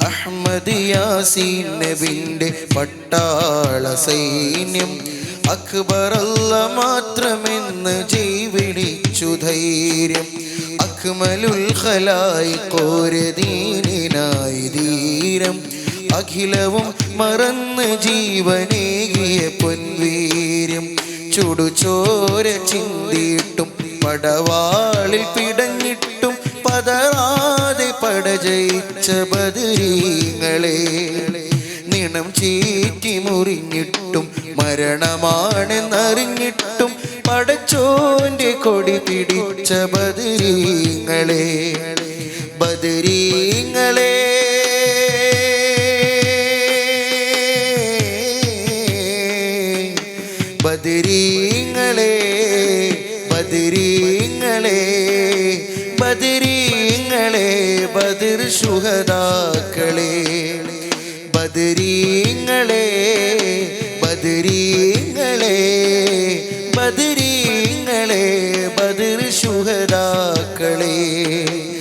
Ahmad Yaseen നബിന്റെ പട്ടാള സൈന്യം അക്ബറല്ല മാത്രമെന്ന് ജീവിച്ചു ധൈര്യം അക്മലുൽ ഖലായിഖോരദീനിനായി ധീരം അഖിലവും മറന്ന് ജീവനേകിയ പൊൻവീര്യം ചുടുചോര ചിന്തിയിട്ടും പടവാളിൽ പിടഞ്ഞിട്ടും പതറാതെ പടജയിച്ച ബദരീങ്ങളെ നിണം ചീറ്റി മുറിഞ്ഞിട്ടും മരണമാണെന്നറിഞ്ഞിട്ടും പടച്ചോന്റെ കൊടി പിടിച്ച ബദരീങ്ങളെ ബദരീങ്ങളെ ബദരീങ്ങളെ ബദരീങ്ങളെ ബദരീങ്ങളെ ബദർ ശുഹദാക്കളെ ബദരീങ്ങളെ ബദരീങ്ങളെ ബദരീ